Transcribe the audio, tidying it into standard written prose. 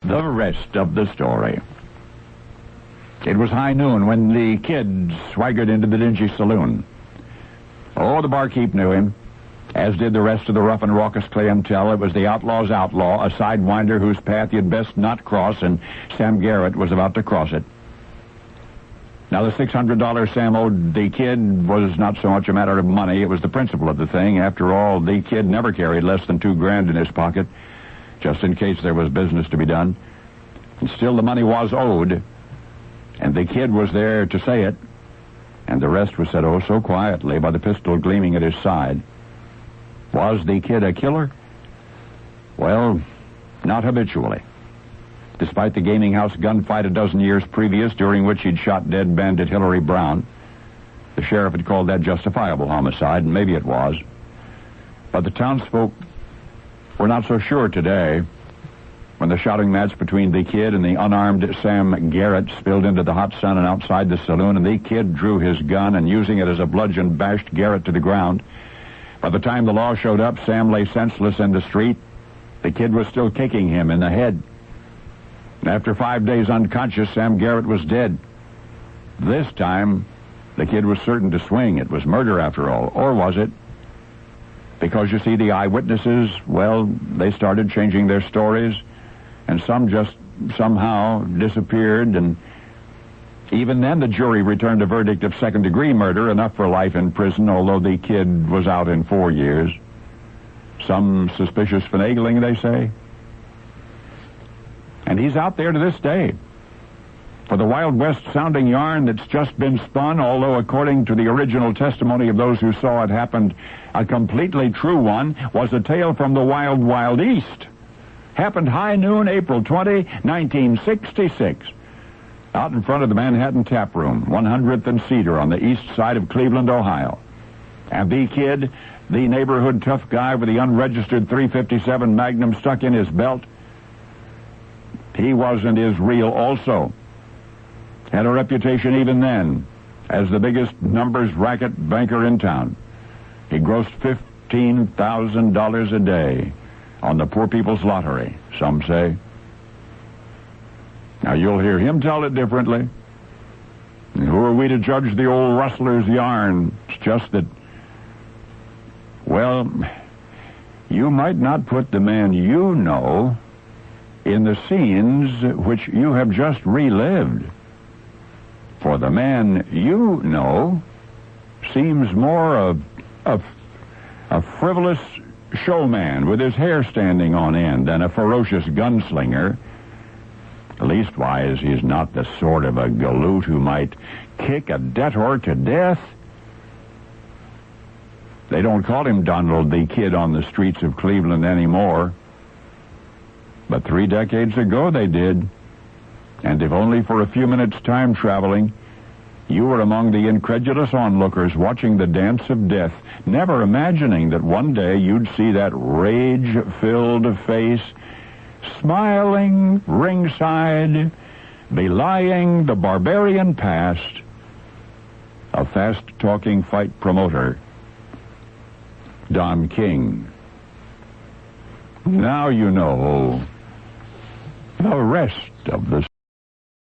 the rest of the story. It was high noon when the kid swaggered into the dingy saloon. Oh, the barkeep knew him, as did the rest of the rough and raucous clientele. It was the outlaw's outlaw, a sidewinder whose path you'd best not cross, and Sam Garrett was about to cross it. Now, the $600 Sam owed the kid was not so much a matter of money. It was the principle of the thing. After all, the kid never carried less than $2,000 in his pocket, just in case there was business to be done. And still, the money was owed, and the kid was there to say it, and the rest was said oh so quietly by the pistol gleaming at his side. Was the kid a killer? Well, not habitually. Despite the gaming house gunfight a dozen years previous, during which he'd shot dead bandit Hillary Brown, the sheriff had called that justifiable homicide, and maybe it was. But the townsfolk were not so sure today when the shouting match between the kid and the unarmed Sam Garrett spilled into the hot sun and outside the saloon, and the kid drew his gun and, using it as a bludgeon, bashed Garrett to the ground. By the time the law showed up, Sam lay senseless in the street. The kid was still kicking him in the head. And after 5 days unconscious, Sam Garrett was dead. This time, the kid was certain to swing. It was murder, after all. Or was it? Because, you see, the eyewitnesses, well, they started changing their stories, and some just somehow disappeared, and even then the jury returned a verdict of second-degree murder, enough for life in prison, although the kid was out in 4 years. Some suspicious finagling, they say. And he's out there to this day. For the Wild West-sounding yarn that's just been spun, although according to the original testimony of those who saw it happen, a completely true one, was a tale from the Wild, Wild East. Happened high noon, April 20, 1966. Out in front of the Manhattan Tap Room, 100th and Cedar on the east side of Cleveland, Ohio. And the kid, the neighborhood tough guy with the unregistered .357 Magnum stuck in his belt, he was and is real also. Had a reputation even then as the biggest numbers racket banker in town. He grossed $15,000 a day on the poor people's lottery, some say. Now, you'll hear him tell it differently. And who are we to judge the old rustler's yarn? It's just that, well, you might not put the man you know in the scenes which you have just relived. For the man you know seems more a frivolous showman with his hair standing on end than a ferocious gunslinger. Leastwise, he's not the sort of a galoot who might kick a debtor to death. They don't call him Donald the Kid on the streets of Cleveland anymore. But 3 decades ago they did. And if only for a few minutes time traveling, you were among the incredulous onlookers watching the dance of death, never imagining that one day you'd see that rage-filled face smiling ringside, belying the barbarian past, a fast-talking fight promoter, Don King. Now you know the rest of the